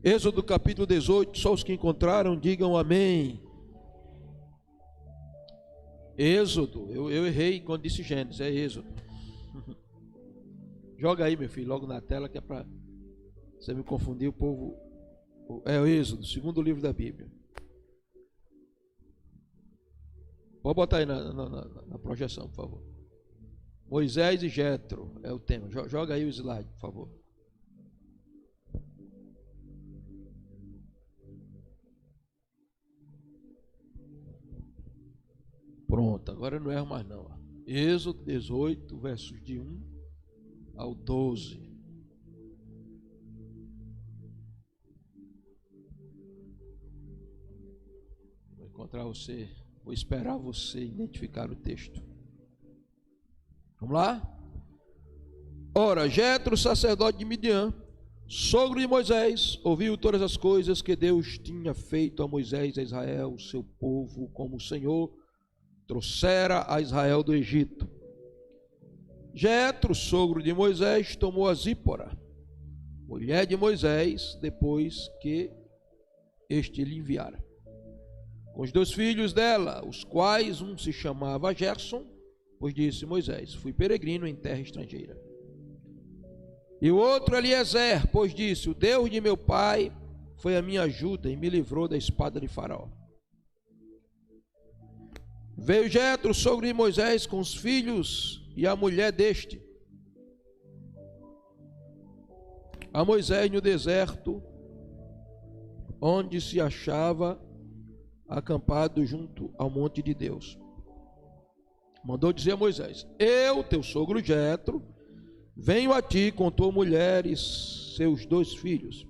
Êxodo capítulo 18, só os que encontraram digam amém. Êxodo, eu errei quando disse Gênesis, é Êxodo. Joga aí, meu filho, logo na tela, que é para você me confundir, o povo. É o Êxodo, segundo livro da Bíblia. Pode botar aí na projeção, por favor. Moisés e Jetro é o tema. Joga aí o slide, por favor. Pronto, agora eu não erro mais não. Êxodo 18, versos de 1 ao 12. Vou encontrar você, vou esperar você identificar o texto. Vamos lá? Ora, Jetro, sacerdote de Midian, sogro de Moisés, ouviu todas as coisas que Deus tinha feito a Moisés e a Israel, seu povo, como o Senhor trouxera a Israel do Egito. Jetro, sogro de Moisés, tomou a Zípora, mulher de Moisés, depois que este lhe enviara, com os 2 filhos dela, os quais um se chamava Gerson, pois disse Moisés: fui peregrino em terra estrangeira. E o outro Eliezer, pois disse: o Deus de meu pai foi a minha ajuda e me livrou da espada de Faraó. Veio Jetro, sogro de Moisés, com os filhos e a mulher deste a Moisés no deserto, onde se achava acampado junto ao monte de Deus. Mandou dizer a Moisés: eu, teu sogro Jetro, venho a ti com tua mulher e seus 2 filhos.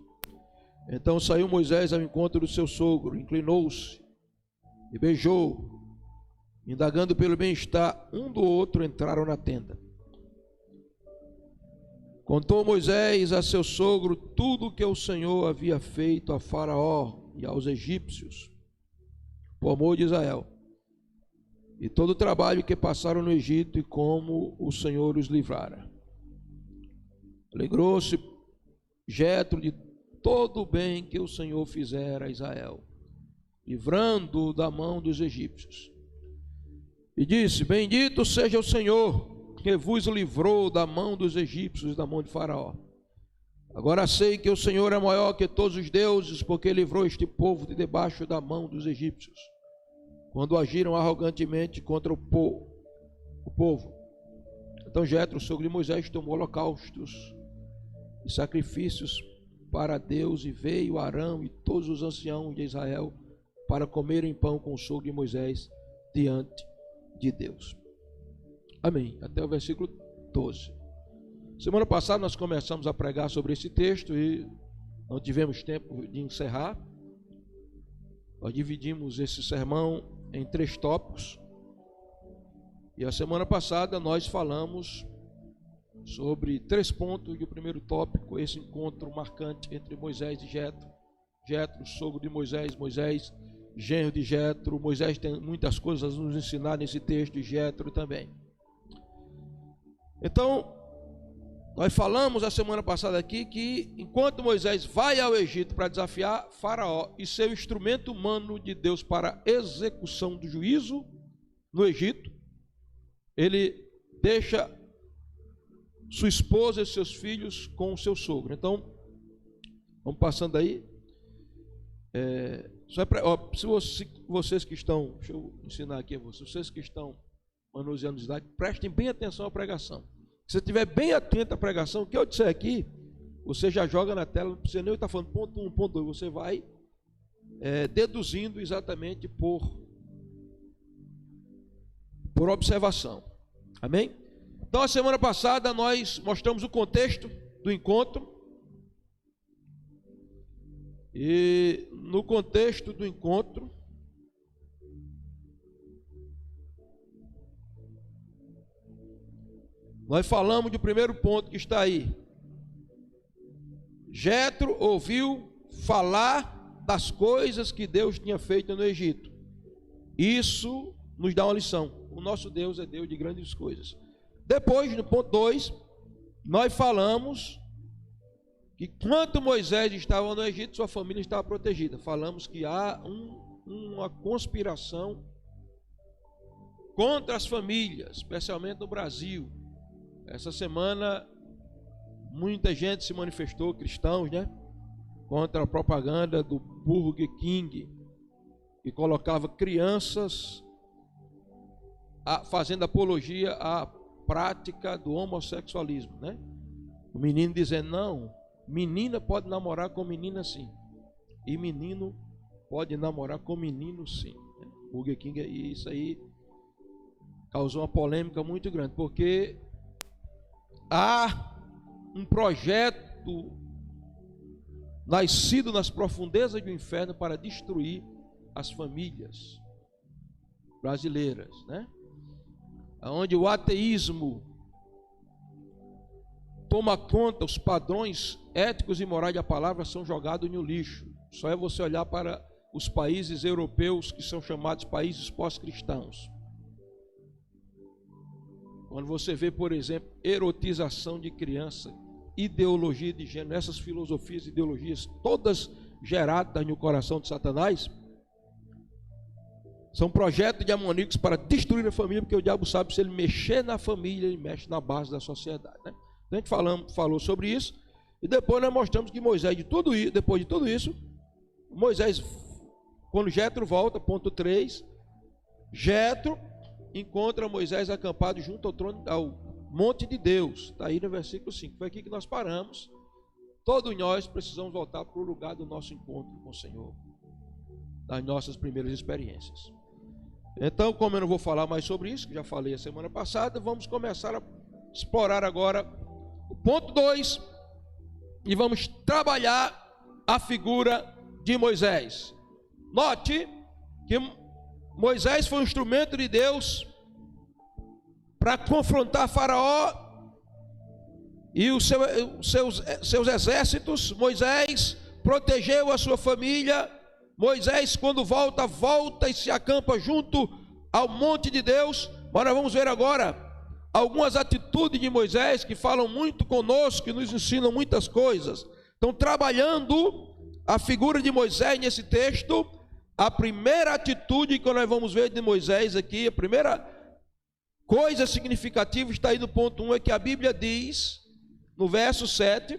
Então saiu Moisés ao encontro do seu sogro, inclinou-se e beijou. Indagando pelo bem-estar um do outro, entraram na tenda. Contou Moisés a seu sogro tudo o que o Senhor havia feito a Faraó e aos egípcios, por amor de Israel, e todo o trabalho que passaram no Egito e como o Senhor os livrara. Alegrou-se Jetro de todo o bem que o Senhor fizera a Israel, livrando-o da mão dos egípcios. E disse: bendito seja o Senhor, que vos livrou da mão dos egípcios e da mão de Faraó. Agora sei que o Senhor é maior que todos os deuses, porque livrou este povo de debaixo da mão dos egípcios, quando agiram arrogantemente contra o povo. Então Jetro, sogro de Moisés, tomou holocaustos e sacrifícios para Deus, e veio Arão e todos os anciãos de Israel para comerem pão com o sogro de Moisés diante de Deus. Amém. Até o versículo 12. Semana passada nós começamos a pregar sobre esse texto e não tivemos tempo de encerrar. Nós dividimos esse sermão em 3 tópicos. E a semana passada nós falamos sobre 3 pontos. E o primeiro tópico, esse encontro marcante entre Moisés e Jetro. Jetro, sogro de Moisés, Moisés, genro de Jetro. Moisés tem muitas coisas a nos ensinar nesse texto, e Jetro também. Então, nós falamos a semana passada aqui que enquanto Moisés vai ao Egito para desafiar Faraó e ser o instrumento humano de Deus para a execução do juízo no Egito, ele deixa sua esposa e seus filhos com o seu sogro. Então, vamos passando aí. Se vocês que estão, deixa eu ensinar aqui a vocês que estão manuseando o slide, prestem bem atenção à pregação. Se você estiver bem atento à pregação, o que eu disser aqui, você já joga na tela, não precisa nem estar falando ponto 1, ponto 2, você vai deduzindo exatamente por observação. Amém? Então, a semana passada nós mostramos o contexto do encontro. E no contexto do encontro, nós falamos do primeiro ponto que está aí. Jetro ouviu falar das coisas que Deus tinha feito no Egito. Isso nos dá uma lição. O nosso Deus é Deus de grandes coisas. Depois, no ponto 2, nós falamos que enquanto Moisés estava no Egito, sua família estava protegida. Falamos que há uma conspiração contra as famílias, especialmente no Brasil. Essa semana, muita gente se manifestou, cristãos, né? Contra a propaganda do Burger King, que colocava crianças fazendo apologia à prática do homossexualismo, né? O menino dizendo, não, menina pode namorar com menina sim, e menino pode namorar com menino sim. Burger King, e isso aí causou uma polêmica muito grande, porque há um projeto nascido nas profundezas do inferno para destruir as famílias brasileiras, né? Onde o ateísmo toma conta, os padrões éticos e morais da palavra são jogados no lixo. Só é você olhar para os países europeus que são chamados países pós-cristãos. Quando você vê, por exemplo, erotização de criança, ideologia de gênero, essas filosofias e ideologias todas geradas no coração de Satanás, são projetos demoníacos para destruir a família, porque o diabo sabe que se ele mexer na família, ele mexe na base da sociedade, né? A gente falou sobre isso, e depois nós mostramos que Moisés, depois de tudo isso, Moisés, quando Jetro volta, ponto 3, Jetro encontra Moisés acampado junto ao trono, ao monte de Deus, está aí no versículo 5, foi aqui que nós paramos. Todos nós precisamos voltar para o lugar do nosso encontro com o Senhor, das nossas primeiras experiências. Então, como eu não vou falar mais sobre isso, que já falei a semana passada, vamos começar a explorar agora o ponto 2 e vamos trabalhar a figura de Moisés. Note que Moisés foi um instrumento de Deus para confrontar Faraó e os seus exércitos. Moisés protegeu a sua família. Moisés, quando volta e se acampa junto ao monte de Deus. Mas nós vamos ver agora algumas atitudes de Moisés que falam muito conosco, que nos ensinam muitas coisas. Então, trabalhando a figura de Moisés nesse texto, a primeira atitude que nós vamos ver de Moisés aqui, a primeira coisa significativa está aí no ponto 1, é que a Bíblia diz, no verso 7,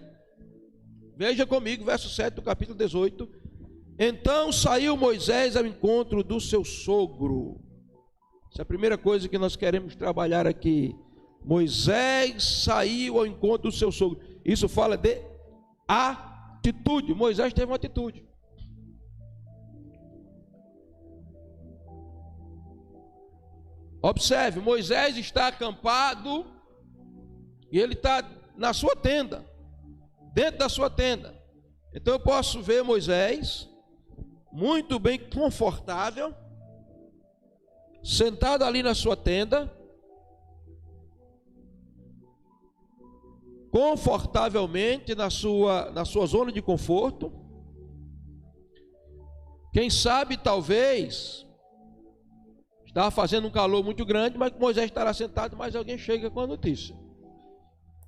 veja comigo, verso 7 do capítulo 18, então saiu Moisés ao encontro do seu sogro. Essa é a primeira coisa que nós queremos trabalhar aqui. Moisés saiu ao encontro do seu sogro. Isso fala de atitude. Moisés teve uma atitude. Observe, Moisés está acampado e ele está na sua tenda, dentro da sua tenda. Então eu posso ver Moisés muito bem confortável, sentado ali na sua tenda, confortavelmente na sua zona de conforto. Quem sabe, talvez, estava fazendo um calor muito grande, mas Moisés estará sentado, mas alguém chega com a notícia.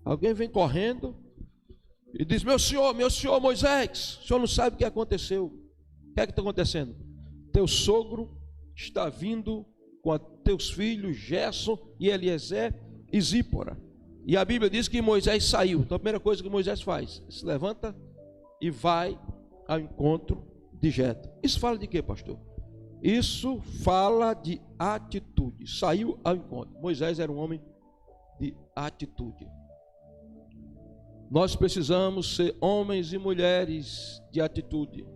Alguém vem correndo e diz, meu senhor Moisés, o senhor não sabe o que aconteceu. O que é que está acontecendo? Teu sogro está vindo com teus filhos Gerson e Eliezer e Zípora. E a Bíblia diz que Moisés saiu. Então a primeira coisa que Moisés faz, se levanta e vai ao encontro de Jetro. Isso fala de quê, pastor? Isso fala de atitude. Saiu ao encontro. Moisés era um homem de atitude. Nós precisamos ser homens e mulheres de atitude.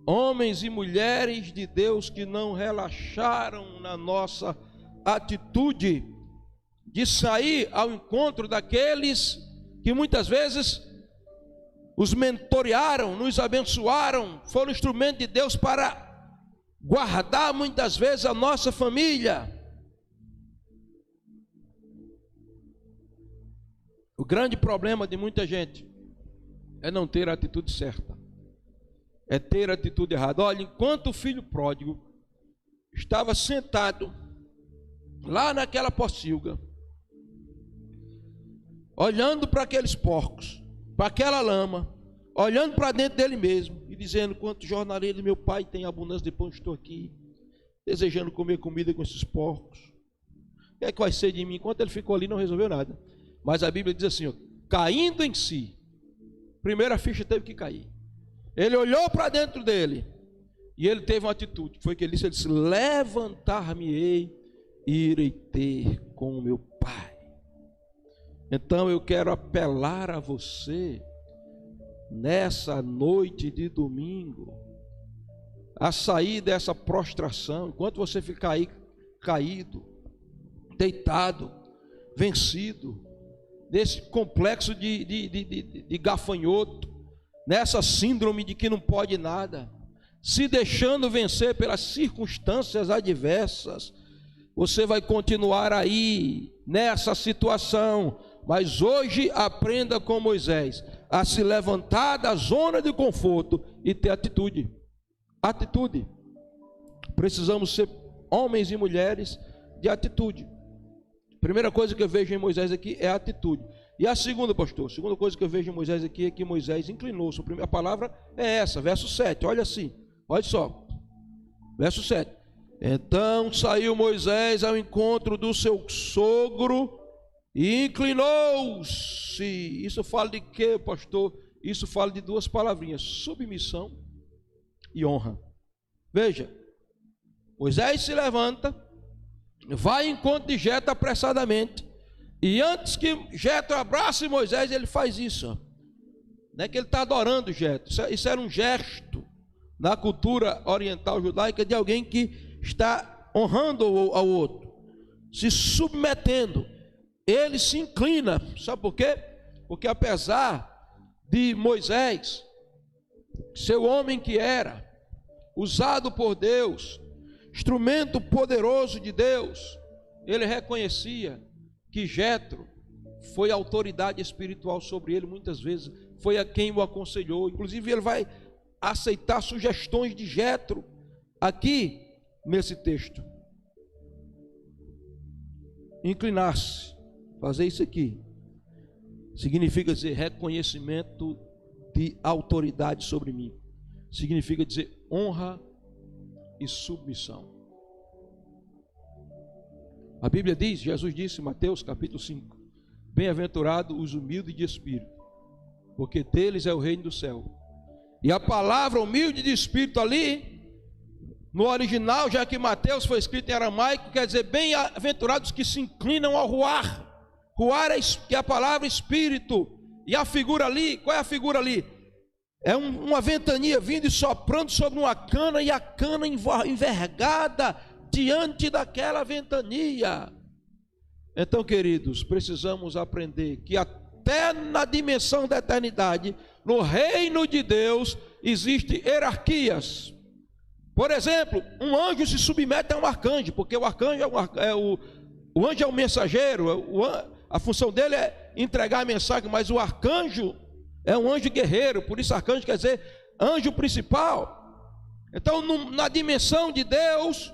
Homens e mulheres de Deus que não relaxaram na nossa atitude de sair ao encontro daqueles que muitas vezes os mentorearam, nos abençoaram, foram instrumento de Deus para guardar muitas vezes a nossa família. O grande problema de muita gente é não ter a atitude certa, é ter a atitude errada. Olha, enquanto o filho pródigo estava sentado lá naquela pocilga, olhando para aqueles porcos, para aquela lama, olhando para dentro dele mesmo e dizendo: quanto jornaleiro do meu pai tem abundância de pão, estou aqui, desejando comer comida com esses porcos. O que é que vai ser de mim? Enquanto ele ficou ali, não resolveu nada. Mas a Bíblia diz assim, ó, caindo em si, primeira ficha teve que cair. Ele olhou para dentro dele e ele teve uma atitude. Foi que ele disse: levantar-me-ei e irei ter com o meu pai. Então eu quero apelar a você nessa noite de domingo a sair dessa prostração. Enquanto você ficar aí caído, deitado, vencido, desse complexo de gafanhoto, nessa síndrome de que não pode nada, se deixando vencer pelas circunstâncias adversas, você vai continuar aí nessa situação. Mas hoje aprenda com Moisés a se levantar da zona de conforto e ter atitude. Atitude. Precisamos ser homens e mulheres de atitude. Primeira coisa que eu vejo em Moisés aqui é a atitude. E a segunda, pastor, a segunda coisa que eu vejo em Moisés aqui é que Moisés inclinou-se. A palavra é essa, verso 7, olha assim, olha só, verso 7. Então saiu Moisés ao encontro do seu sogro e inclinou-se. Isso fala de quê, pastor? Isso fala de duas palavrinhas: submissão e honra. Veja, Moisés se levanta, vai em encontro de Jetro apressadamente, e antes que Jetro abrace Moisés, ele faz isso. Não é que ele está adorando Jetro, isso era um gesto na cultura oriental judaica de alguém que está honrando ao outro, se submetendo. Ele se inclina, sabe por quê? Porque apesar de Moisés ser o homem que era, usado por Deus, instrumento poderoso de Deus, ele reconhecia que Jetro foi a autoridade espiritual sobre ele muitas vezes, foi a quem o aconselhou. Inclusive ele vai aceitar sugestões de Jetro aqui nesse texto. Inclinar-se, fazer isso aqui, significa dizer reconhecimento de autoridade sobre mim, significa dizer honra e submissão. A Bíblia diz, Jesus disse em Mateus capítulo 5: bem-aventurados os humildes de espírito, porque deles é o reino do céu. E a palavra humilde de espírito ali, no original, já que Mateus foi escrito em aramaico, quer dizer bem-aventurados que se inclinam ao ruar. Ruar é a palavra espírito. E a figura ali, qual é a figura ali? É uma ventania vindo e soprando sobre uma cana, e a cana envergada diante daquela ventania. Então, queridos, precisamos aprender que até na dimensão da eternidade, no reino de Deus, existem hierarquias. Por exemplo, um anjo se submete a um arcanjo, porque o arcanjo o anjo é um mensageiro, a função dele é entregar a mensagem, mas o arcanjo é um anjo guerreiro, por isso arcanjo quer dizer anjo principal. Então, na dimensão de Deus,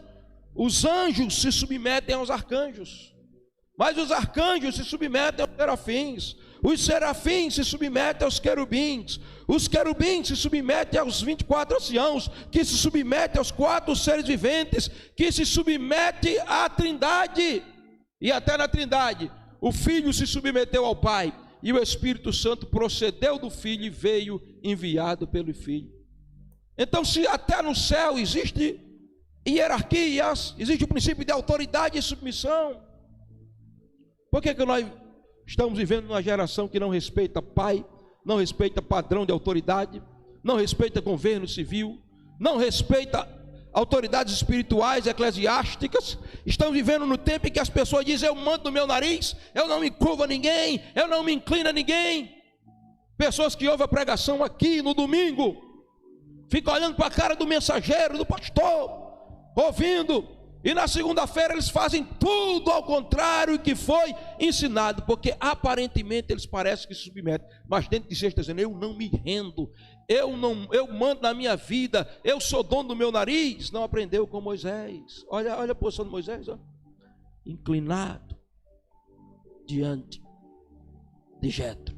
os anjos se submetem aos arcanjos, mas os arcanjos se submetem aos serafins, os serafins se submetem aos querubins, os querubins se submetem aos 24 anciãos, que se submetem aos 4 seres viventes, que se submetem à Trindade. E até na Trindade, o Filho se submeteu ao Pai, e o Espírito Santo procedeu do Filho e veio enviado pelo Filho. Então, se até no céu existe hierarquias, existe o princípio de autoridade e submissão, por que nós estamos vivendo numa geração que não respeita pai, não respeita padrão de autoridade, não respeita governo civil, não respeita autoridades espirituais, eclesiásticas? Estamos vivendo no tempo em que as pessoas dizem: eu mando no meu nariz, eu não me curvo a ninguém, eu não me inclino a ninguém. Pessoas que ouvem a pregação aqui no domingo, ficam olhando para a cara do mensageiro, do pastor, ouvindo, e na segunda-feira eles fazem tudo ao contrário que foi ensinado, porque aparentemente eles parecem que se submetem, mas dentro de si está dizendo: eu não me rendo, eu mando na minha vida, eu sou dono do meu nariz. Não aprendeu com Moisés. Olha a posição de Moisés, ó. Inclinado diante de Jetro.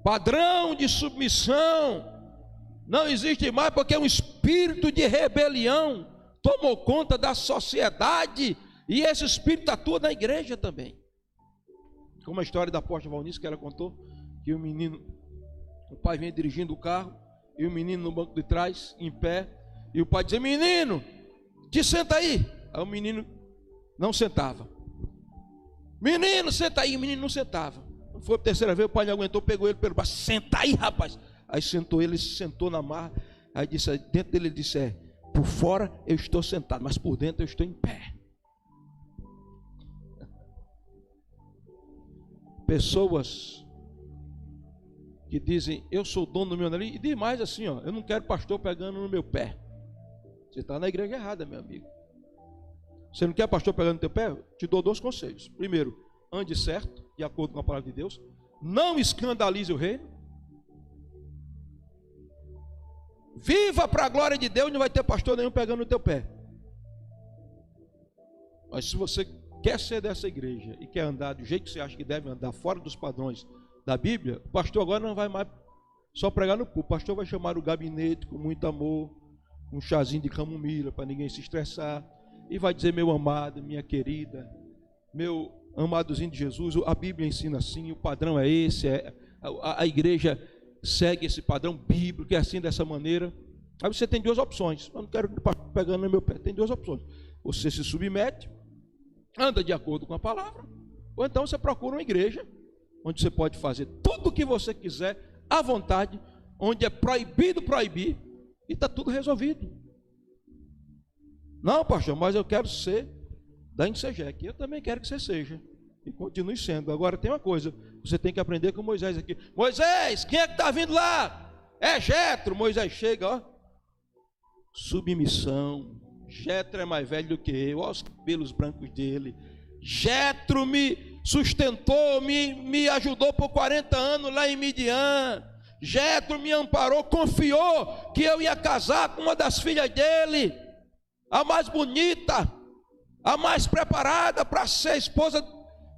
padrão de submissão não existe mais, porque um espírito de rebelião tomou conta da sociedade, e esse espírito atua na igreja também. Como a história da apóstola Valnice, que ela contou, que o pai vinha dirigindo o carro, e o menino no banco de trás, em pé, e o pai dizia: menino, te senta aí. Aí o menino não sentava. Menino, senta aí. O menino não sentava. Foi a terceira vez, o pai não aguentou, pegou ele pelo braço: senta aí, rapaz. Aí sentou ele, se sentou na marra. Aí disse, dentro dele ele disse: por fora eu estou sentado, mas por dentro eu estou em pé. Pessoas que dizem: eu sou dono do meu nariz, e diz mais assim, ó: eu não quero pastor pegando no meu pé. Você está na igreja errada, meu amigo. Você não quer pastor pegando no teu pé? Te dou 2 conselhos. Primeiro, ande certo, de acordo com a palavra de Deus. Não escandalize o reino. Viva para a glória de Deus, não vai ter pastor nenhum pegando no teu pé. Mas se você quer ser dessa igreja e quer andar do jeito que você acha que deve andar, fora dos padrões da Bíblia, o pastor agora não vai mais só pregar no púlpito. O pastor vai chamar o gabinete com muito amor, um chazinho de camomila para ninguém se estressar, e vai dizer: meu amado, minha querida, meu amadozinho de Jesus, a Bíblia ensina assim, o padrão é esse, a igreja segue esse padrão bíblico, é assim, dessa maneira. Aí você tem 2 opções. Eu não quero pegando no meu pé. Tem 2 opções: você se submete, anda de acordo com a palavra, ou então você procura uma igreja onde você pode fazer tudo o que você quiser à vontade, onde é proibido proibir, e está tudo resolvido. Não, pastor, mas eu quero ser da INSEGEC. Eu também quero que você seja, e continue sendo. Agora tem uma coisa: você tem que aprender com Moisés aqui. Moisés, quem é que está vindo lá? É Jetro. Moisés chega, ó, submissão. Jetro é mais velho do que eu, olha os cabelos brancos dele. Jetro me sustentou, me ajudou por 40 anos lá em Midian. Jetro me amparou, confiou que eu ia casar com uma das filhas dele, a mais bonita, a mais preparada para ser esposa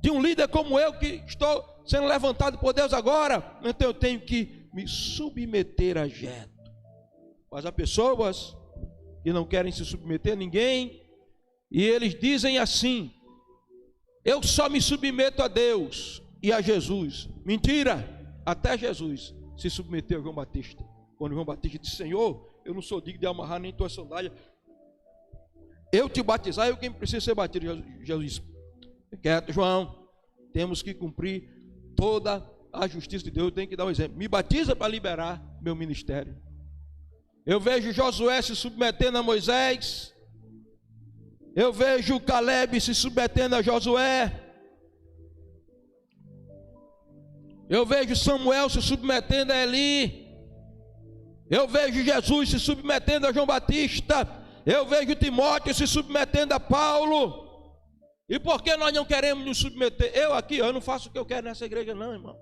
de um líder como eu, que estou sendo levantado por Deus agora. Então eu tenho que me submeter a Jetro. Mas há pessoas que não querem se submeter a ninguém, e eles dizem assim: eu só me submeto a Deus e a Jesus. Mentira! Até Jesus se submeteu a João Batista. Quando João Batista disse: Senhor, eu não sou digno de amarrar nem tua sandália, eu te batizar, eu quem precisa ser batizado. Jesus disse: quieto, João, temos que cumprir toda a justiça de Deus. Eu tenho que dar um exemplo. Me batiza para liberar meu ministério. Eu vejo Josué se submetendo a Moisés, eu vejo Caleb se submetendo a Josué, eu vejo Samuel se submetendo a Eli, eu vejo Jesus se submetendo a João Batista, eu vejo Timóteo se submetendo a Paulo. E por que nós não queremos nos submeter? Eu não faço o que eu quero nessa igreja não, irmão.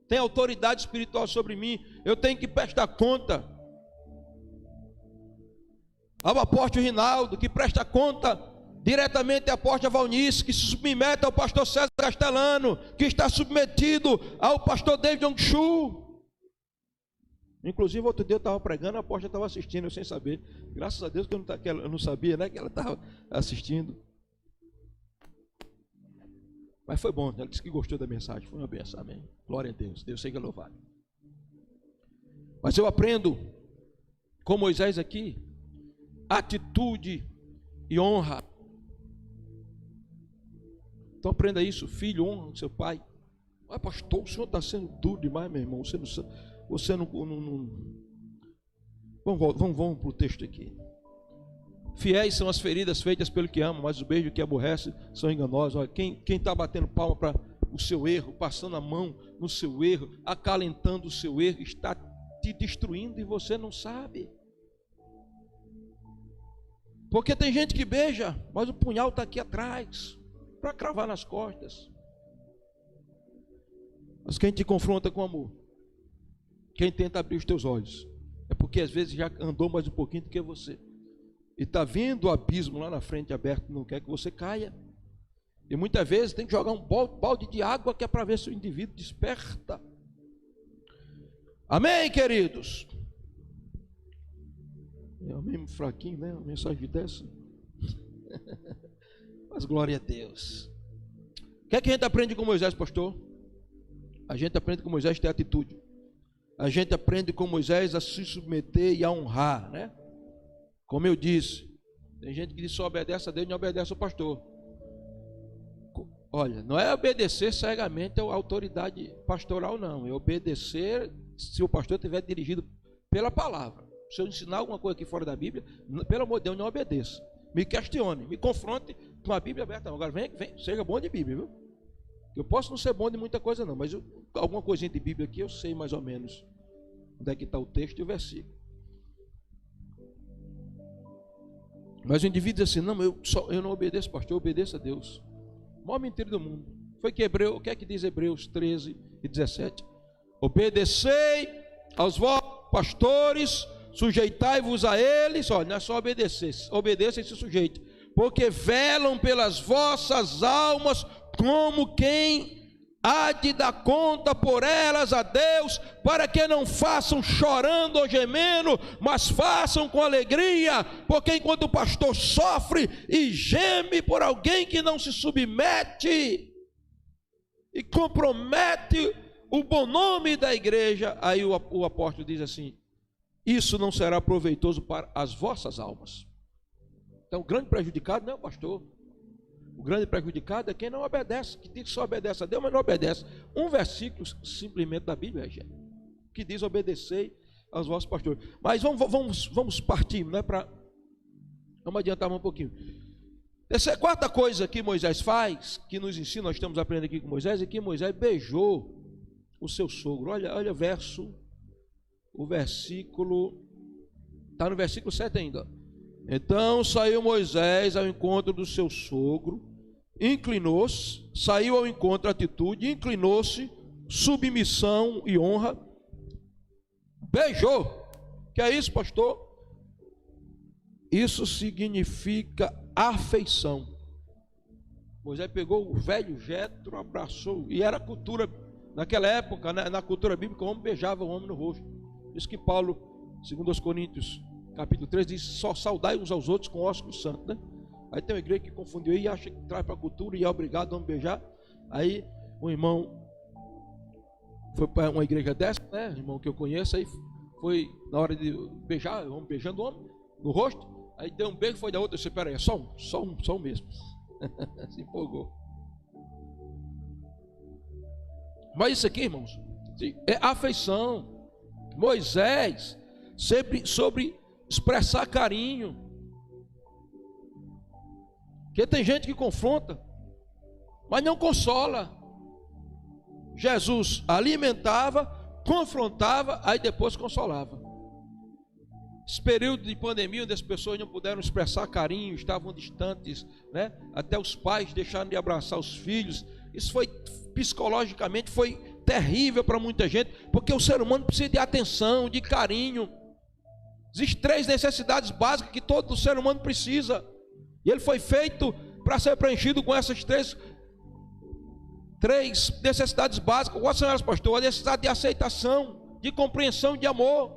Tem autoridade espiritual sobre mim, eu tenho que prestar conta ao apóstolo Rinaldo, que presta conta diretamente à apóstola Valnice, que se submete ao pastor César Castellano, que está submetido ao pastor David Ongshu. Inclusive outro dia eu estava pregando, a apóstola estava assistindo, eu sem saber. Graças a Deus que eu não sabia, né, que ela estava assistindo. Mas foi bom, ela disse que gostou da mensagem, foi uma benção, amém. Glória a Deus, Deus seja louvado. Mas eu aprendo com Moisés aqui atitude e honra. Então aprenda isso: filho, honra o seu pai. Ah, pastor, o senhor está sendo duro demais, meu irmão. Você não. Vamos para o texto aqui. Fiéis são as feridas feitas pelo que ama, mas os beijos que aborrece são enganosos. Olha, quem está batendo palma para o seu erro, passando a mão no seu erro, acalentando o seu erro, está te destruindo e você não sabe. Porque tem gente que beija, mas o punhal está aqui atrás, para cravar nas costas. Mas quem te confronta com amor, quem tenta abrir os teus olhos, é porque às vezes já andou mais um pouquinho do que você, e está vendo o abismo lá na frente aberto, não quer que você caia. E muitas vezes tem que jogar um balde de água, que é para ver se o indivíduo desperta. Amém, queridos? É o mesmo fraquinho, né? A mensagem dessa. Mas glória a Deus. O que é que a gente aprende com Moisés, pastor? A gente aprende com Moisés a ter atitude. A gente aprende com Moisés a se submeter e a honrar, né? Como eu disse, tem gente que diz só obedece a Deus e não obedece ao pastor. Olha, não é obedecer cegamente à autoridade pastoral, não. É obedecer se o pastor estiver dirigido pela palavra. Se eu ensinar alguma coisa aqui fora da Bíblia, pelo amor de Deus, não obedeça. Me questione, me confronte com a Bíblia aberta. Agora vem, seja bom de Bíblia, viu? Eu posso não ser bom de muita coisa não, mas alguma coisinha de Bíblia aqui eu sei mais ou menos onde é que está o texto e o versículo. Mas o indivíduo diz assim, não, eu não obedeço, pastor, eu obedeço a Deus. O maior mentira do mundo. O que é que diz Hebreus 13 e 17? Obedecei aos vossos pastores, sujeitai-vos a eles. Olha, não é só obedecer, obedeça e se sujeite, porque velam pelas vossas almas, como quem há de dar conta por elas a Deus, para que não façam chorando ou gemendo, mas façam com alegria, porque enquanto o pastor sofre e geme por alguém que não se submete e compromete o bom nome da igreja, aí o apóstolo diz assim, isso não será proveitoso para as vossas almas. Então o grande prejudicado não é o pastor. O grande prejudicado é quem não obedece, que diz que só obedece a Deus, mas não obedece. Um versículo simplesmente da Bíblia, gente, que diz obedecei aos vossos pastores. Mas vamos partir, né, vamos adiantar um pouquinho. Essa é a quarta coisa que Moisés faz, que nos ensina, nós estamos aprendendo aqui com Moisés, é que Moisés beijou o seu sogro. Olha o versículo, está no versículo 7 ainda. Então saiu Moisés ao encontro do seu sogro, inclinou-se, saiu ao encontro, atitude, inclinou-se, submissão e honra, beijou. Que é isso, pastor? Isso significa afeição. Moisés pegou o velho Jetro, abraçou, e era cultura, naquela época, né, na cultura bíblica, o homem beijava o homem no rosto. Isso que Paulo, segundo aos Coríntios, capítulo 3, diz, só saudai uns aos outros com ósculo santo, né? Aí tem uma igreja que confundiu e acha que traz para a cultura e é obrigado a não beijar. Aí um irmão foi para uma igreja dessa, né? Irmão que eu conheço, aí foi na hora de beijar, o homem beijando o homem no rosto, aí deu um beijo, foi da outra, eu disse, peraí, é só um mesmo. Se empolgou. Mas isso aqui, irmãos, é afeição. Moisés sempre sobre expressar carinho, porque tem gente que confronta, mas não consola. Jesus alimentava, confrontava, aí depois consolava. Esse período de pandemia, onde as pessoas não puderam expressar carinho, estavam distantes, né? Até os pais deixaram de abraçar os filhos. Isso foi, psicologicamente, foi terrível para muita gente, porque o ser humano precisa de atenção, de carinho. Existem 3 necessidades básicas que todo ser humano precisa, e ele foi feito para ser preenchido com essas três necessidades básicas. Quais são elas, pastor? A necessidade de aceitação, de compreensão, de amor.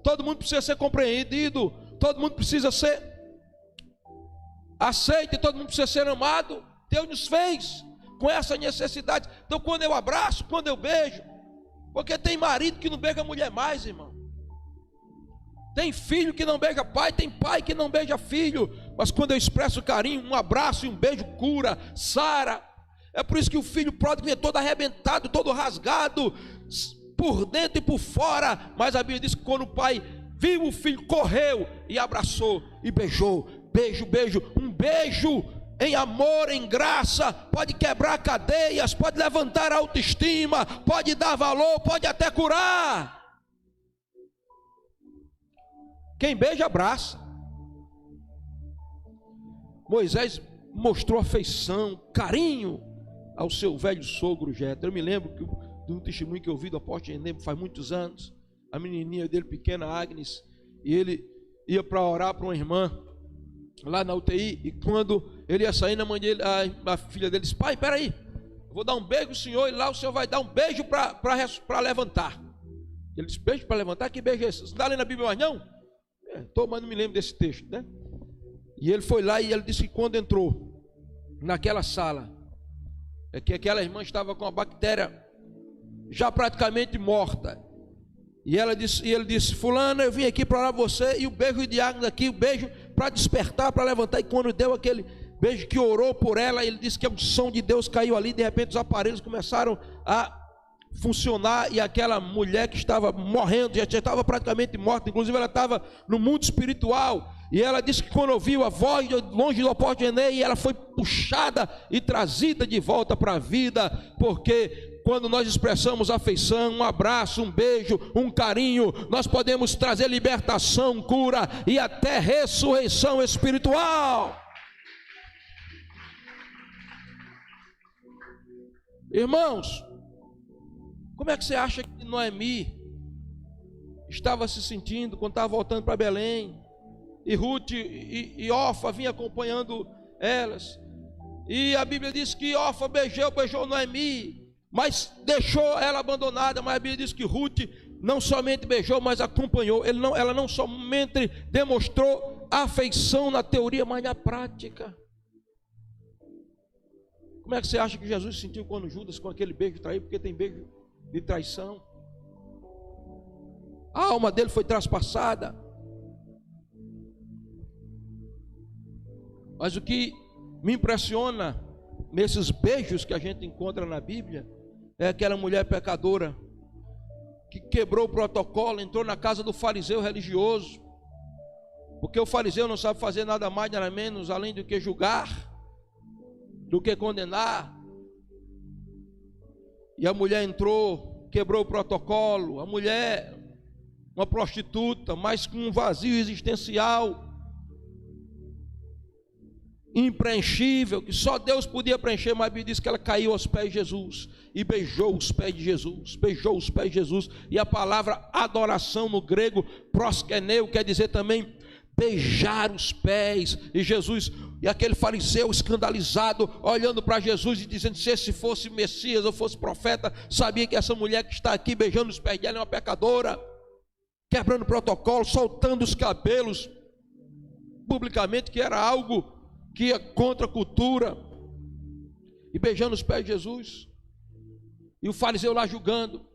Todo mundo precisa ser compreendido, todo mundo precisa ser aceito, todo mundo precisa ser amado. Deus nos fez com essa necessidade. Então quando eu abraço, quando eu beijo, porque tem marido que não beija mulher mais, irmão. Tem filho que não beija pai, tem pai que não beija filho. Mas quando eu expresso carinho, um abraço e um beijo cura, sara. É por isso que o filho pródigo vem todo arrebentado, todo rasgado, por dentro e por fora. Mas a Bíblia diz que quando o pai viu o filho, correu e abraçou e beijou. Beijo, beijo, um beijo em amor, em graça, pode quebrar cadeias, pode levantar a autoestima, pode dar valor, pode até curar. Quem beija, abraça. Moisés mostrou afeição, carinho ao seu velho sogro Jetro. Eu me lembro de um testemunho que eu ouvi do apóstolo Enem faz muitos anos. A menininha dele, pequena, Agnes, e ele ia para orar para uma irmã lá na UTI, e quando ele ia sair, a filha dele disse, pai, peraí, eu vou dar um beijo ao senhor, e lá o senhor vai dar um beijo para levantar. Ele disse, beijo para levantar, que beijo é esse? Você não está lendo a Bíblia mais não? Mas não me lembro desse texto, né? E ele foi lá e ele disse que quando entrou naquela sala, é que aquela irmã estava com a bactéria já praticamente morta. E ele disse, fulana, eu vim aqui para orar você, e o beijo de Agnes aqui, o beijo para despertar, para levantar. E quando deu aquele beijo que orou por ela, ele disse que a unção de Deus caiu ali, de repente os aparelhos começaram a funcionar, e aquela mulher que estava morrendo, já estava praticamente morta, inclusive ela estava no mundo espiritual, e ela disse que quando ouviu a voz longe do porto de Enei, ela foi puxada e trazida de volta para a vida, porque quando nós expressamos afeição, um abraço, um beijo, um carinho, nós podemos trazer libertação, cura e até ressurreição espiritual. Irmãos, como é que você acha que Noemi estava se sentindo quando estava voltando para Belém? E Ruth e Orfa vinham acompanhando elas. E a Bíblia diz que Orfa beijou Noemi, mas deixou ela abandonada. Mas a Bíblia diz que Ruth não somente beijou, mas acompanhou. Ela não somente demonstrou afeição na teoria, mas na prática. Como é que você acha que Jesus se sentiu quando Judas com aquele beijo traiu? Porque tem beijo de traição. A alma dele foi traspassada. Mas o que me impressiona nesses beijos que a gente encontra na Bíblia é aquela mulher pecadora que quebrou o protocolo, entrou na casa do fariseu religioso, porque o fariseu não sabe fazer nada mais, nada menos, além do que julgar, do que condenar. E a mulher entrou, quebrou o protocolo. A mulher, uma prostituta, mas com um vazio existencial impreenchível, que só Deus podia preencher. Mas a Bíblia diz que ela caiu aos pés de Jesus e beijou os pés de Jesus, beijou os pés de Jesus. E a palavra adoração no grego, proskeneu, quer dizer também beijar os pés. E Jesus, e aquele fariseu escandalizado, olhando para Jesus e dizendo, se esse fosse Messias ou fosse profeta, sabia que essa mulher que está aqui beijando os pés dela é uma pecadora, quebrando o protocolo, soltando os cabelos publicamente, que era algo que ia contra a cultura, e beijando os pés de Jesus. E o fariseu lá julgando,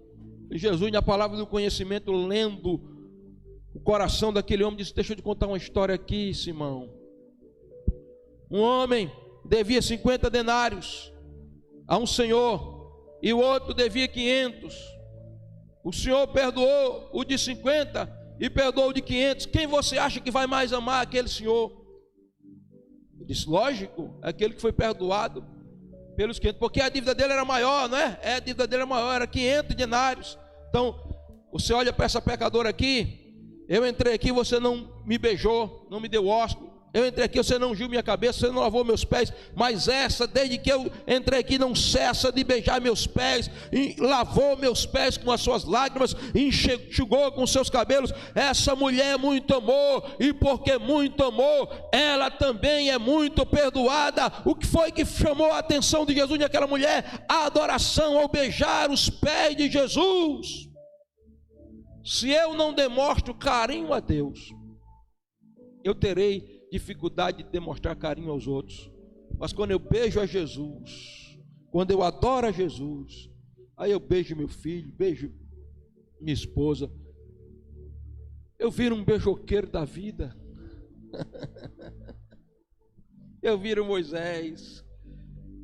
e Jesus, na palavra do conhecimento, lendo o coração daquele homem, disse, deixa eu te contar uma história aqui, Simão. Um homem devia 50 denários a um senhor, e o outro devia 500. O senhor perdoou o de 50 e perdoou o de 500. Quem você acha que vai mais amar aquele senhor? Eu disse, lógico, aquele que foi perdoado pelos 500, porque a dívida dele era maior, não é? A dívida dele era maior, era 500 denários. Então, você olha para essa pecadora aqui, eu entrei aqui, você não me beijou, não me deu ósculo. Eu entrei aqui, você não ungiu minha cabeça, você não lavou meus pés. Mas essa, desde que eu entrei aqui, não cessa de beijar meus pés, e lavou meus pés com as suas lágrimas, e enxugou com os seus cabelos. Essa mulher muito amou, e porque muito amou, ela também é muito perdoada. O que foi que chamou a atenção de Jesus naquela mulher? A adoração ao beijar os pés de Jesus. Se eu não demonstro carinho a Deus, eu terei dificuldade de demonstrar carinho aos outros. Mas quando eu beijo a Jesus, quando eu adoro a Jesus, aí eu beijo meu filho, beijo minha esposa, eu viro um beijoqueiro da vida. Eu viro Moisés,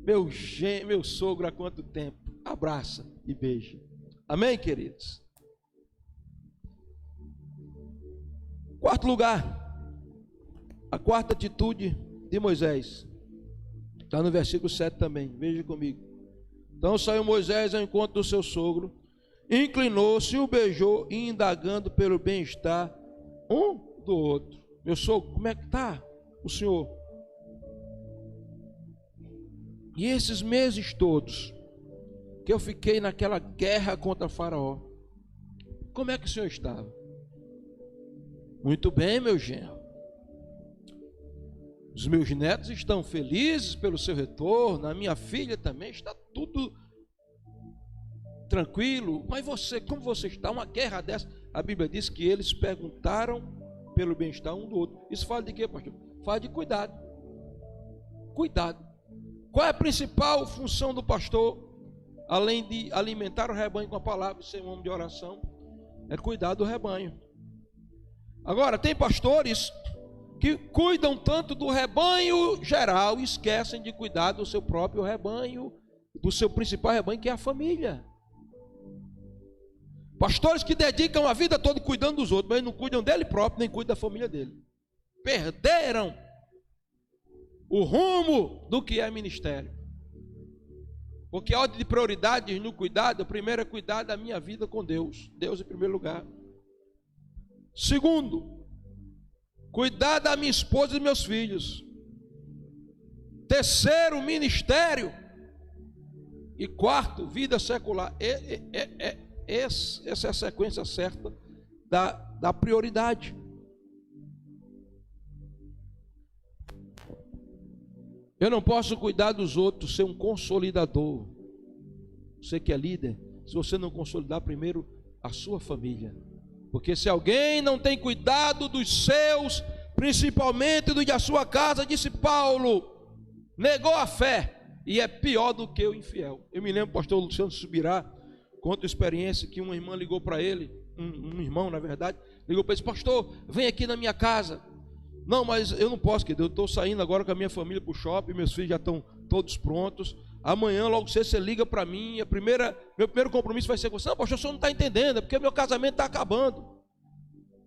meu sogro há quanto tempo? Abraça e beija. Amém, queridos? Quarto lugar, a quarta atitude de Moisés, está no versículo 7 também, veja comigo. Então saiu Moisés ao encontro do seu sogro, inclinou-se, o beijou, indagando pelo bem-estar um do outro. Meu sogro, como é que está o senhor? E esses meses todos que eu fiquei naquela guerra contra Faraó, como é que o senhor estava? Muito bem, meu genro. Os meus netos estão felizes pelo seu retorno, a minha filha também, está tudo tranquilo, mas você, como você está? Uma guerra dessa. A Bíblia diz que eles perguntaram pelo bem-estar um do outro. Isso fala de quê, pastor? Fala de cuidado. Cuidado. Qual é a principal função do pastor, além de alimentar o rebanho com a palavra e ser um homem de oração? É cuidar do rebanho. Agora, tem pastores que cuidam tanto do rebanho geral e esquecem de cuidar do seu próprio rebanho, do seu principal rebanho, que é a família. Pastores que dedicam a vida toda cuidando dos outros, mas não cuidam dele próprio, nem cuidam da família dele. Perderam o rumo do que é ministério. Porque a ordem de prioridades no cuidado, primeiro é cuidar da minha vida com Deus. Deus em primeiro lugar. Segundo, cuidar da minha esposa e dos meus filhos. Terceiro, ministério. E quarto, vida secular. Essa é a sequência certa da prioridade. Eu não posso cuidar dos outros, ser um consolidador. Você que é líder, se você não consolidar primeiro a sua família. Porque se alguém não tem cuidado dos seus, principalmente do da sua casa, disse Paulo, negou a fé e é pior do que o infiel. Eu me lembro, pastor Luciano Subirá, conta a experiência que uma irmã ligou para ele, um irmão na verdade, ligou para ele, pastor, vem aqui na minha casa. Não, mas eu não posso, querido, eu estou saindo agora com a minha família para o shopping, meus filhos já estão todos prontos. Amanhã, logo cedo, você liga para mim, meu primeiro compromisso vai ser com você. Não, pastor, o senhor não está entendendo, é porque meu casamento está acabando.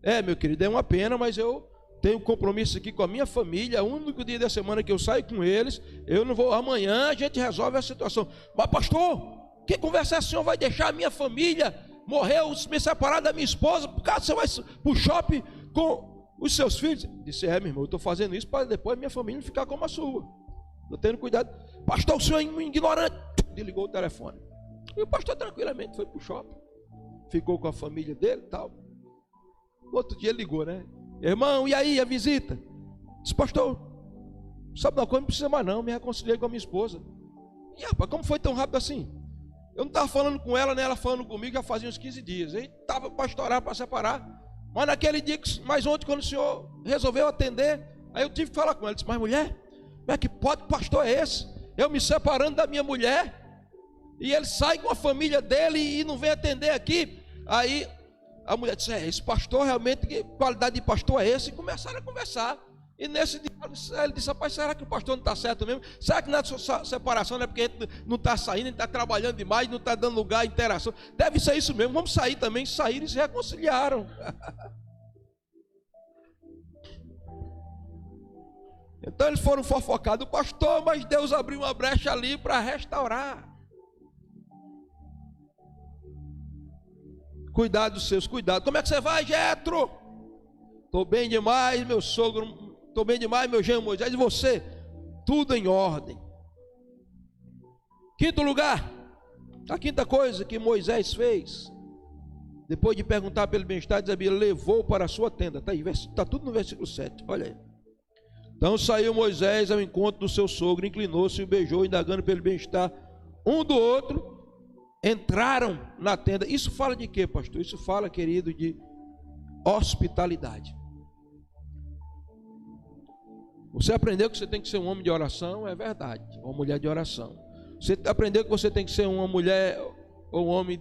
É, meu querido, é uma pena, mas eu tenho compromisso aqui com a minha família, é o único dia da semana que eu saio com eles, eu não vou, amanhã a gente resolve a situação. Mas pastor, que conversa é essa? O senhor vai deixar a minha família morrer, me separar da minha esposa, por causa você vai para o shopping com os seus filhos? Disse, meu irmão, eu estou fazendo isso para depois minha família não ficar como a sua. Estou tendo cuidado. Pastor, o senhor é um ignorante. Desligou o telefone. E o pastor tranquilamente foi para o shopping. Ficou com a família dele e tal. No outro dia ele ligou, né? Irmão, e aí, a visita? Disse, pastor, sabe uma coisa, não precisa mais não, me reconciliei com a minha esposa. E rapaz, como foi tão rápido assim? Eu não estava falando com ela, nem ela falando comigo, já fazia uns 15 dias. Aí estava para estourar, para separar. Mas naquele dia, mas ontem, quando o senhor resolveu atender, aí eu tive que falar com ela. Disse, mas mulher, como é que pode, pastor, é esse? Eu me separando da minha mulher, e ele sai com a família dele e não vem atender aqui. Aí a mulher disse, esse pastor realmente, que qualidade de pastor é esse? E começaram a conversar. E nesse dia ele disse, rapaz, será que o pastor não está certo mesmo? Será que na sua separação não é porque a gente não está saindo, a gente está trabalhando demais, não está dando lugar à interação? Deve ser isso mesmo, vamos sair também. Saíram e se reconciliaram. Então eles foram fofocados, pastor, mas Deus abriu uma brecha ali para restaurar. Cuidado dos seus cuidados. Como é que você vai, Jetro? Estou bem demais, meu sogro. Estou bem demais, meu genro Moisés. E você? Tudo em ordem. Quinto lugar. A quinta coisa que Moisés fez, depois de perguntar pelo bem-estar, diz a Bíblia, levou para a sua tenda. Está aí, está tudo no versículo 7. Olha aí. Então saiu Moisés ao encontro do seu sogro, inclinou-se e o beijou, indagando pelo bem-estar um do outro. Entraram na tenda. Isso fala de quê, pastor? Isso fala, querido, de hospitalidade. Você aprendeu que você tem que ser um homem de oração, é verdade, uma mulher de oração. Você aprendeu que você tem que ser uma mulher ou um homem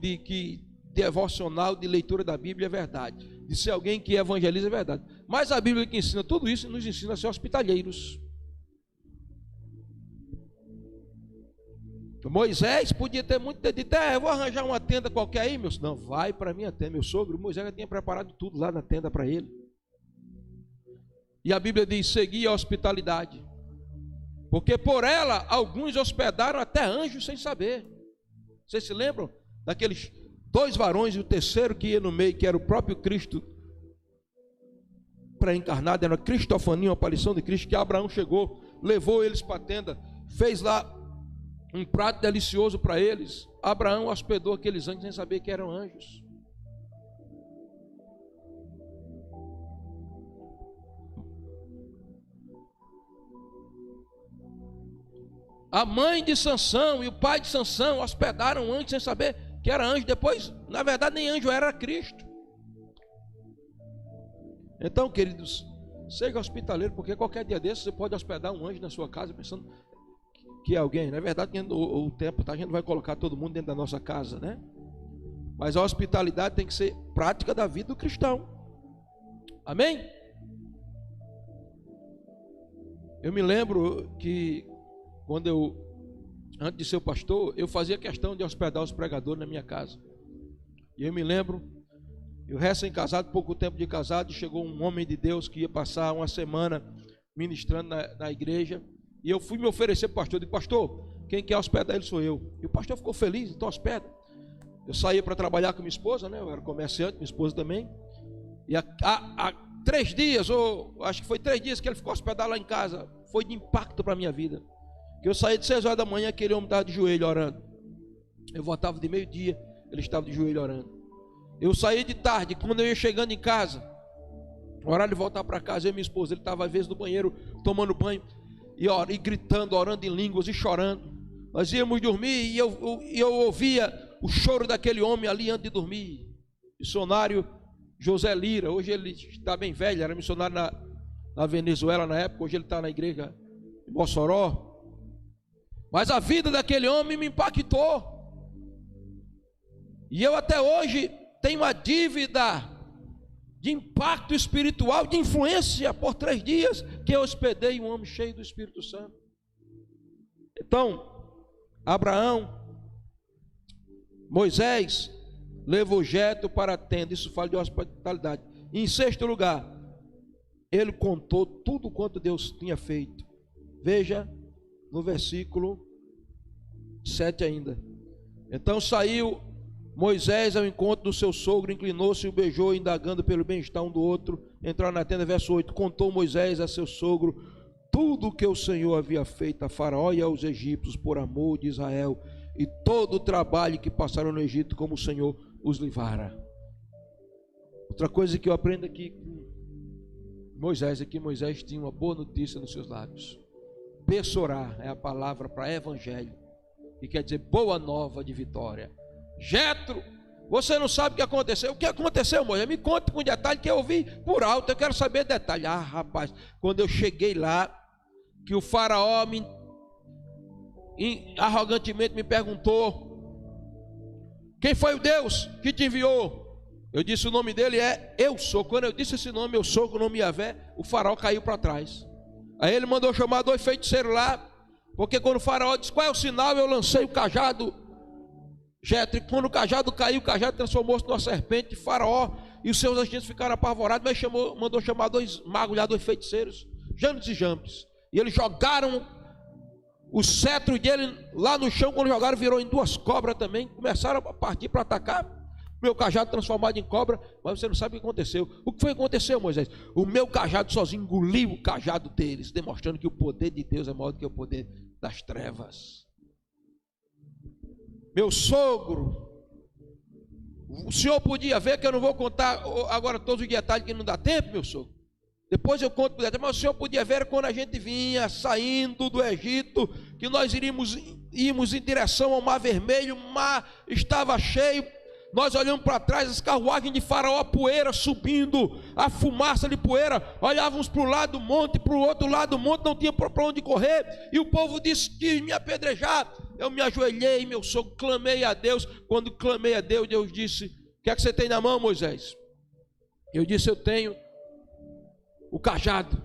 devocional, de leitura da Bíblia, é verdade. De ser alguém que evangeliza, é verdade. Mas a Bíblia que ensina tudo isso, nos ensina a ser hospitaleiros. Moisés podia ter muito dito, eu vou arranjar uma tenda qualquer aí, meu. Não, vai para a minha tenda. Meu sogro, Moisés já tinha preparado tudo lá na tenda para ele. E a Bíblia diz, seguia a hospitalidade. Porque por ela, alguns hospedaram até anjos sem saber. Vocês se lembram daqueles 2 varões e o terceiro que ia no meio, que era o próprio Cristo pré-encarnado, era uma cristofania, uma aparição de Cristo, que Abraão chegou, levou eles para a tenda, fez lá um prato delicioso para eles. Abraão hospedou aqueles anjos sem saber que eram anjos. A mãe de Sansão e o pai de Sansão hospedaram antes sem saber que era anjo, depois, na verdade, nem anjo era Cristo. Então, queridos, seja hospitaleiro, porque qualquer dia desses você pode hospedar um anjo na sua casa pensando que é alguém. Na verdade, o tempo, tá? A gente não vai colocar todo mundo dentro da nossa casa, né? Mas a hospitalidade tem que ser prática da vida do cristão. Amém? Eu me lembro que quando antes de ser pastor, eu fazia questão de hospedar os pregadores na minha casa. E eu me lembro, eu recém-casado, pouco tempo de casado, chegou um homem de Deus que ia passar uma semana ministrando na igreja. E eu fui me oferecer para o pastor. Eu disse: pastor, quem quer hospedar ele sou eu. E o pastor ficou feliz, então hospeda. Eu saía para trabalhar com minha esposa, né? Eu era comerciante, minha esposa também. E há 3 dias, ou acho que foi 3 dias que ele ficou hospedado lá em casa. Foi de impacto para a minha vida. Que eu saí de 6 horas da manhã, aquele homem estava de joelho orando. Eu voltava de meio-dia, ele estava de joelho orando. Eu saí de tarde, quando eu ia chegando em casa, horário de voltar para casa, eu e minha esposa, ele estava às vezes no banheiro, tomando banho, e gritando, orando em línguas e chorando. Nós íamos dormir e eu ouvia o choro daquele homem ali antes de dormir. Missionário José Lira, hoje ele está bem velho, era missionário na Venezuela na época, hoje ele está na igreja em Mossoró. Mas a vida daquele homem me impactou. E eu até hoje tenho uma dívida de impacto espiritual, de influência, por 3 dias que eu hospedei um homem cheio do Espírito Santo. Então, Abraão, Moisés levou Jetro para a tenda. Isso fala de hospitalidade. E em 6º lugar, ele contou tudo quanto Deus tinha feito. Veja no versículo 7 ainda. Então saiu Moisés ao encontro do seu sogro, inclinou-se e o beijou, indagando pelo bem-estar um do outro. Entraram na tenda, verso 8. Contou Moisés a seu sogro tudo o que o Senhor havia feito a Faraó e aos egípcios por amor de Israel, e todo o trabalho que passaram no Egito, como o Senhor os livrara. Outra coisa que eu aprendo aqui com Moisés é que Moisés tinha uma boa notícia nos seus lábios. Bessorá é a palavra para evangelho, que quer dizer boa nova de vitória. Jetro, você não sabe o que aconteceu. O que aconteceu, Moisés? Me conta com detalhe, que eu ouvi por alto, eu quero saber detalhe. Ah, rapaz, quando eu cheguei lá, que o faraó arrogantemente me perguntou: quem foi o Deus que te enviou? Eu disse: o nome dele é Eu Sou. Quando eu disse esse nome, Eu Sou, com o nome Yavé, o faraó caiu para trás. Aí ele mandou chamar 2 feiticeiros lá, porque quando o faraó disse: qual é o sinal? Eu lancei o cajado, Jetro, e quando o cajado caiu, o cajado transformou-se numa serpente. Faraó e os seus agentes ficaram apavorados, mas mandou chamar 2 magos lá, 2 feiticeiros, Janes e Jambres, e eles jogaram o cetro dele lá no chão. Quando jogaram, virou em 2 cobras também. Começaram a partir para atacar. Meu cajado transformado em cobra. Mas você não sabe o que aconteceu. O que foi que aconteceu, Moisés? O meu cajado sozinho engoliu o cajado deles, demonstrando que o poder de Deus é maior do que o poder das trevas. Meu sogro, o senhor podia ver, que eu não vou contar agora todos os detalhes, que não dá tempo, meu sogro. Depois eu conto, mas o senhor podia ver quando a gente vinha saindo do Egito, que nós íamos em direção ao Mar Vermelho. O mar estava cheio, nós olhamos para trás, as carruagens de Faraó, a poeira subindo, a fumaça de poeira, olhávamos para o lado do monte, para o outro lado do monte, não tinha para onde correr, e o povo quis me apedrejar. Eu me ajoelhei, meu sogro, clamei a Deus. Quando clamei a Deus, Deus disse: o que é que você tem na mão, Moisés? Eu disse: eu tenho o cajado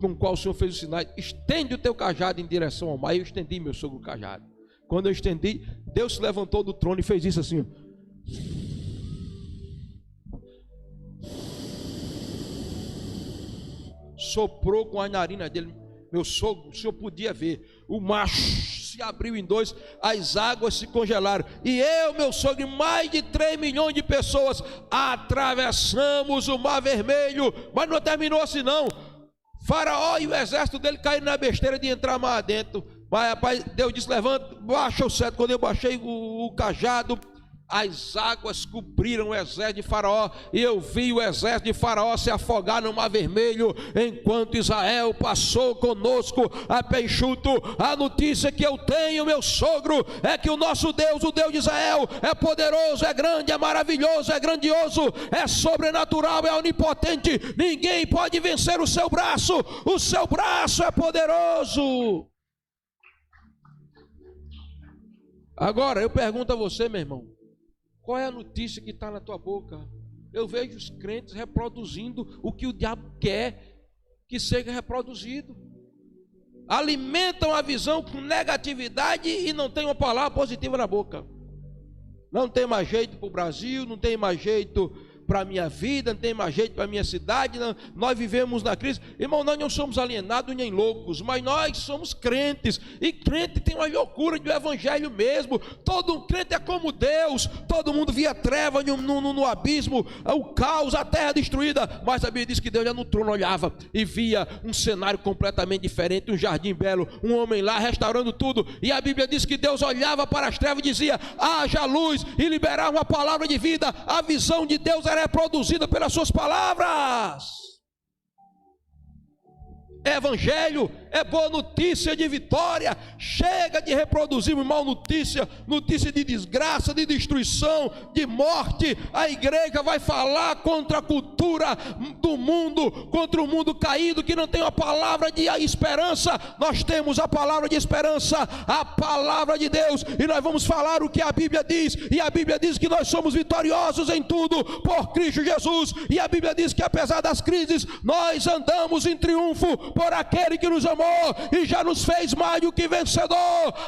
com o qual o Senhor fez os sinais. Estende o teu cajado em direção ao mar. Eu estendi, meu sogro, o cajado. Quando eu estendi, Deus se levantou do trono e fez isso assim: soprou com a narina dele. Meu sogro, o senhor podia ver, o mar se abriu em 2, as águas se congelaram, e eu, meu sogro, e mais de 3 milhões de pessoas atravessamos o Mar Vermelho. Mas não terminou assim não. Faraó e o exército dele caíram na besteira de entrar mais adentro. Mas rapaz, Deus disse: levanta, baixa o cetro. Quando eu baixei o cajado, as águas cobriram o exército de Faraó, e eu vi o exército de Faraó se afogar no Mar Vermelho, enquanto Israel passou conosco a pé enxuto. A notícia que eu tenho, meu sogro, é que o nosso Deus, o Deus de Israel, é poderoso, é grande, é maravilhoso, é grandioso, é sobrenatural, é onipotente. Ninguém pode vencer o seu braço é poderoso. Agora eu pergunto a você, meu irmão, qual é a notícia que está na tua boca? Eu vejo os crentes reproduzindo o que o diabo quer que seja reproduzido. Alimentam a visão com negatividade e não tem uma palavra positiva na boca. Não tem mais jeito para o Brasil, não tem mais jeito para a minha vida, não tem mais jeito para a minha cidade. Não, nós vivemos na crise. Irmão, nós não somos alienados nem loucos, mas nós somos crentes, e crente tem uma loucura do evangelho mesmo. Todo crente é como Deus, todo mundo via treva no abismo, o caos, a terra destruída, mas a Bíblia diz que Deus já no trono olhava e via um cenário completamente diferente, um jardim belo, um homem lá restaurando tudo, e a Bíblia diz que Deus olhava para as trevas e dizia: haja luz, e liberava uma palavra de vida. A visão de Deus é produzida pelas suas palavras. Evangelho é boa notícia de vitória. Chega de reproduzir mal notícia, notícia de desgraça, de destruição, de morte. A igreja vai falar contra a cultura do mundo, contra o mundo caído que não tem uma palavra de esperança. Nós temos a palavra de esperança, a palavra de Deus, e nós vamos falar o que a Bíblia diz. E a Bíblia diz que nós somos vitoriosos em tudo por Cristo Jesus. E a Bíblia diz que apesar das crises, nós andamos em triunfo por aquele que nos amou e já nos fez mais do que vencedor.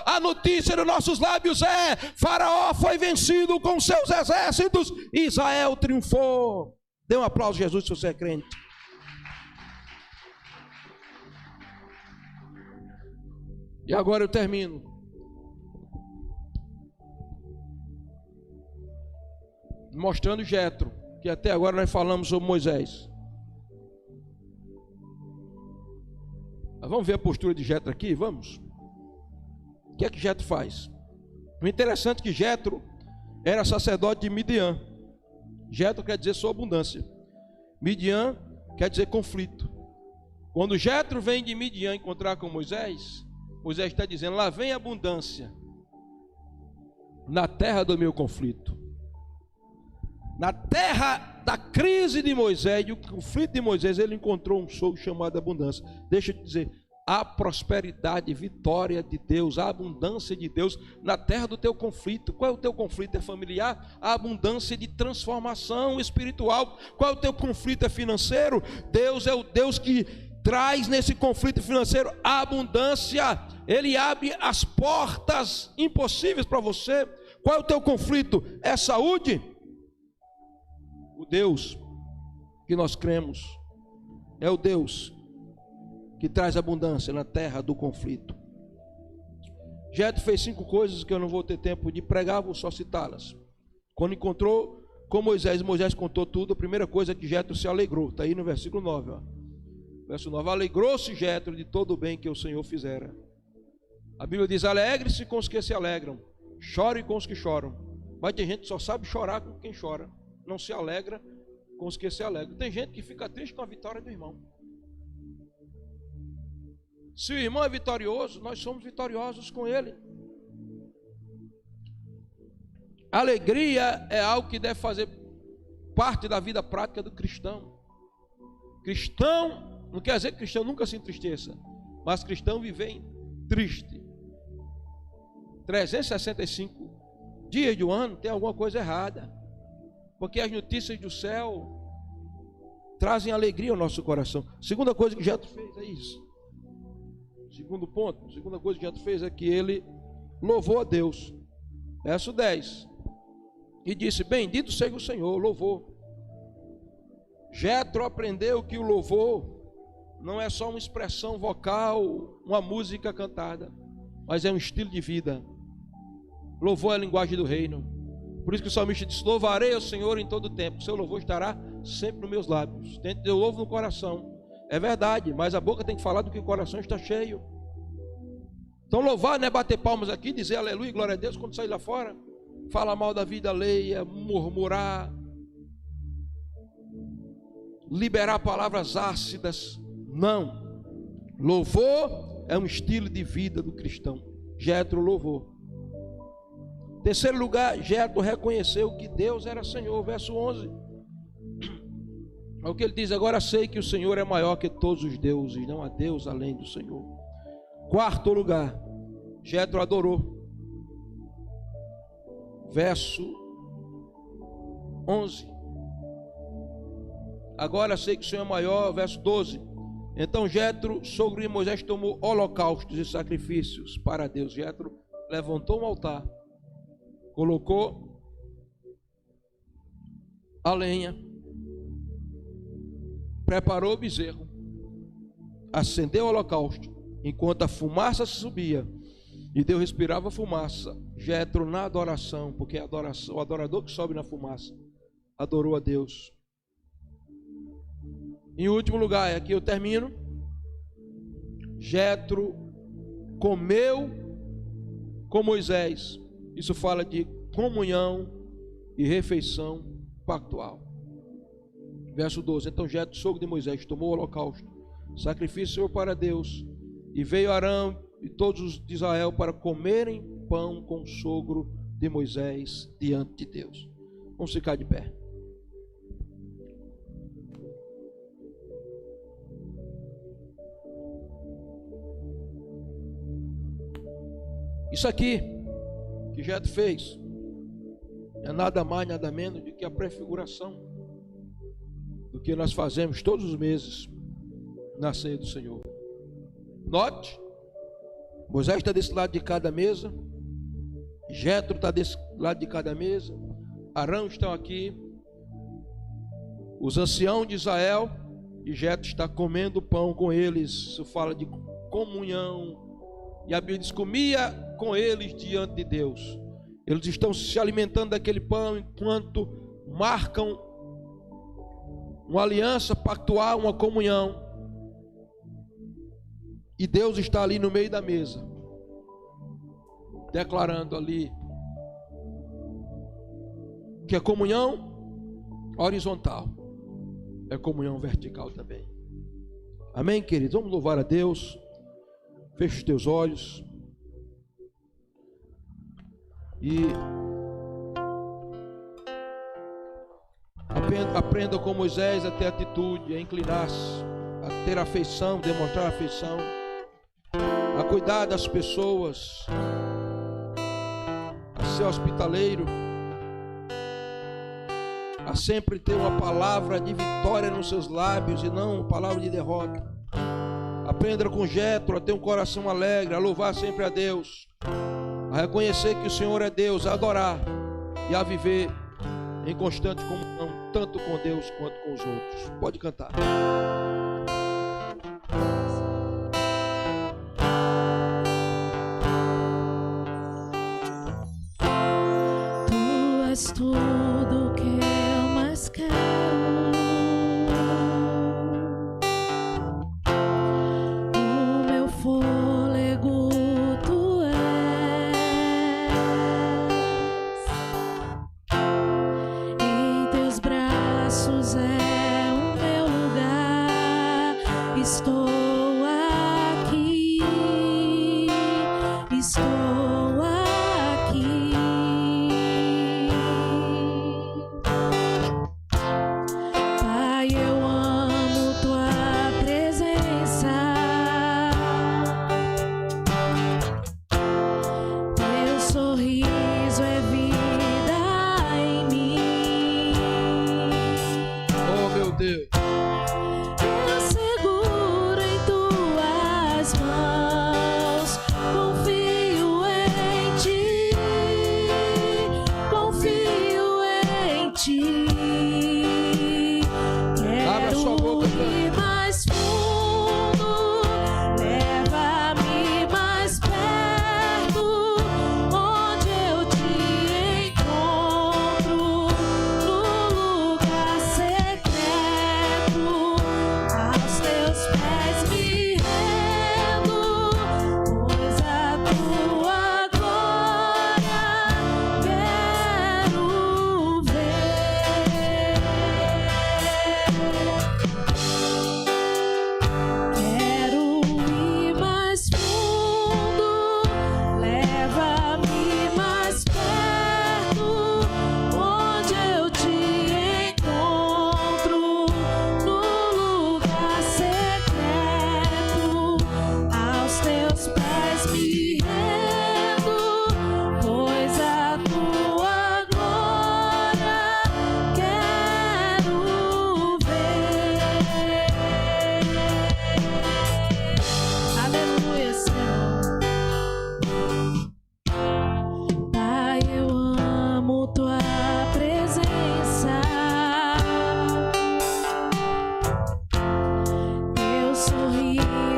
A notícia dos nossos lábios é: Faraó foi vencido com seus exércitos, Israel triunfou. Dê um aplauso a Jesus se você é crente. E agora eu termino mostrando Jetro, que até agora nós falamos sobre Moisés. Vamos ver a postura de Jetro aqui, vamos. O que é que Jetro faz? O interessante é que Jetro era sacerdote de Midian. Jetro quer dizer sua abundância. Midian quer dizer conflito. Quando Jetro vem de Midian encontrar com Moisés, Moisés está dizendo: lá vem abundância na terra do meu conflito. Na terra da crise de Moisés, e o conflito de Moisés, ele encontrou um sogro chamado abundância. Deixa eu te dizer, a prosperidade, vitória de Deus, a abundância de Deus na terra do teu conflito. Qual é o teu conflito? É familiar? A abundância de transformação espiritual. Qual é o teu conflito? É financeiro? Deus é o Deus que traz nesse conflito financeiro a abundância. Ele abre as portas impossíveis para você. Qual é o teu conflito? É saúde? O Deus que nós cremos é o Deus que traz abundância na terra do conflito. Jetro fez 5 coisas que eu não vou ter tempo de pregar, vou só citá-las. Quando encontrou com Moisés, Moisés contou tudo. A primeira coisa é que Jetro se alegrou, está aí no versículo 9, ó. Verso 9: alegrou-se Jetro de todo o bem que o Senhor fizera. A Bíblia diz: alegre-se com os que se alegram, chore com os que choram. Mas tem gente que só sabe chorar com quem chora, não se alegra com os que se alegram. Tem gente que fica triste com a vitória do irmão. Se o irmão é vitorioso, nós somos vitoriosos com ele. Alegria é algo que deve fazer parte da vida prática do cristão. Cristão, não quer dizer que cristão nunca se entristeça, mas cristão vive triste. 365 dias do ano tem alguma coisa errada, porque as notícias do céu trazem alegria ao nosso coração. Segunda coisa que Jetro fez é isso. Segundo ponto, segunda coisa que Jetro fez é que ele louvou a Deus. Verso 10. E disse: bendito seja o Senhor. Louvou. Jetro aprendeu que o louvor não é só uma expressão vocal, uma música cantada, mas é um estilo de vida. Louvor é a linguagem do reino. Por isso que o salmista diz: louvarei ao Senhor em todo o tempo, seu louvor estará sempre nos meus lábios. Tem que ter louvo no coração. É verdade, mas a boca tem que falar do que o coração está cheio. Então louvar não é bater palmas aqui, dizer aleluia, glória a Deus quando sair lá fora. falar mal da vida alheia, murmurar, liberar palavras ácidas. Não. Louvor é um estilo de vida do cristão. Jetro louvou. Terceiro lugar, Jetro reconheceu que Deus era Senhor. Verso 11. É o que ele diz: agora sei que o Senhor é maior que todos os deuses, não há Deus além do Senhor. Quarto lugar, Jetro adorou. Verso 11. Agora sei que o Senhor é maior. Verso 12. Então Jetro, sogro de Moisés, tomou holocaustos e sacrifícios para Deus. Jetro levantou um altar, colocou a lenha, preparou o bezerro, acendeu o holocausto, enquanto a fumaça subia e Deus respirava fumaça. Jetro, na adoração, porque é adoração, o adorador que sobe na fumaça, adorou a Deus. Em último lugar, aqui eu termino. Jetro comeu com Moisés. Isso fala de comunhão e refeição pactual. Verso 12. Então Jetro, sogro de Moisés, tomou o holocausto, sacrifício para Deus, e veio Arão e todos os de Israel para comerem pão com o sogro de Moisés diante de Deus. Vamos ficar de pé. Isso aqui que Jetro fez é nada mais, nada menos do que a prefiguração do que nós fazemos todos os meses na ceia do Senhor. Note, Moisés está desse lado de cada mesa, Jetro está desse lado de cada mesa, Arão estão aqui, os anciãos de Israel, e Jetro está comendo pão com eles. Isso fala de comunhão. E a Bíblia diz: comia com eles diante de Deus. Eles estão se alimentando daquele pão enquanto marcam uma aliança pactual, uma comunhão. E Deus está ali no meio da mesa, declarando ali que a comunhão horizontal é comunhão vertical também. Amém, queridos? Vamos louvar a Deus. Feche os teus olhos e aprenda com Moisés a ter atitude, a inclinar-se, a ter afeição, demonstrar afeição, a cuidar das pessoas, a ser hospitaleiro, a sempre ter uma palavra de vitória nos seus lábios e não uma palavra de derrota. Aprenda com Jetro a ter um coração alegre, a louvar sempre a Deus, a reconhecer que o Senhor é Deus, a adorar e a viver em constante comunhão, tanto com Deus quanto com os outros. Pode cantar. Tu és tudo que eu mais quero. Deus. Eu seguro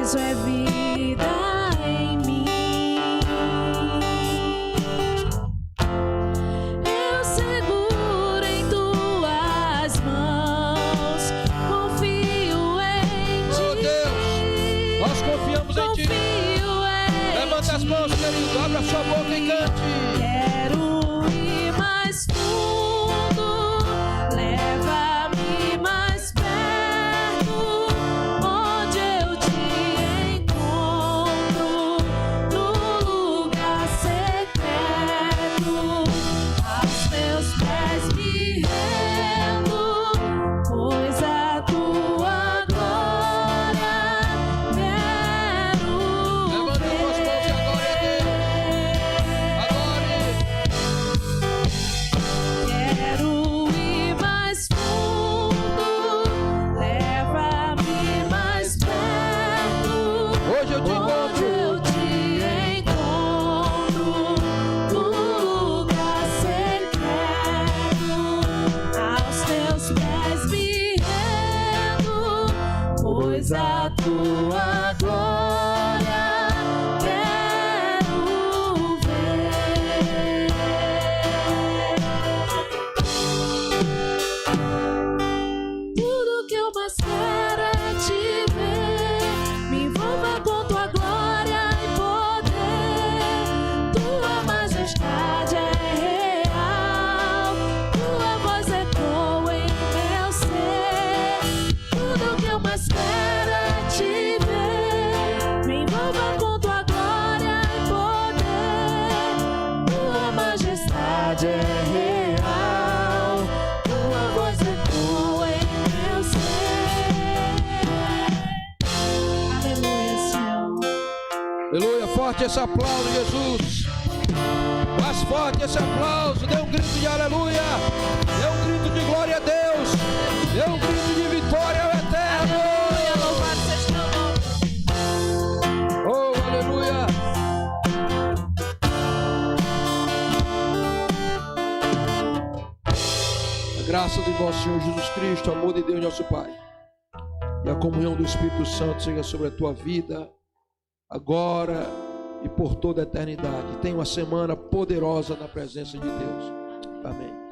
gozo é vida em mim. Eu seguro em tuas mãos, confio em ti. Oh Deus, nós confiamos em ti. Levanta as mãos, querido, abra sua boca e cante. Quero ir mais fundo, leva-me mais perto, onde eu te encontro, no lugar secreto. Aos meus pés me rendo, pois a tua glória quero Levanta as mãos e adore a Deus. Adore. Quero ir mais fundo, leva-me mais perto, Hoje eu te onde encontro. eu te encontro, no lugar secreto. Aos teus pés me rendo, pois a tua glória quero ver. Tudo que eu mais quero é te ver. Me envolva com tua glória e poder. Tua majestade é real, tua voz ecoa em meu ser. Tudo que eu mais quero é te ver. Me envolva com tua glória e poder. Tua majestade é real, tua voz ecoa em meu ser. Aleluia, Senhor. Aleluia, forte esse aplauso, Jesus. Mais forte esse aplauso. Dê um grito de aleluia. Dê um grito de glória a Deus. Dê um grito de vitória ao eterno. Aleluia, louvado seja teu nome. Oh, aleluia. A graça do nosso Senhor Jesus Cristo, o amor de Deus, nosso Pai, e a comunhão do Espírito Santo seja sobre a tua vida, agora e por toda a eternidade. Tenha uma semana poderosa na presença de Deus. Amém.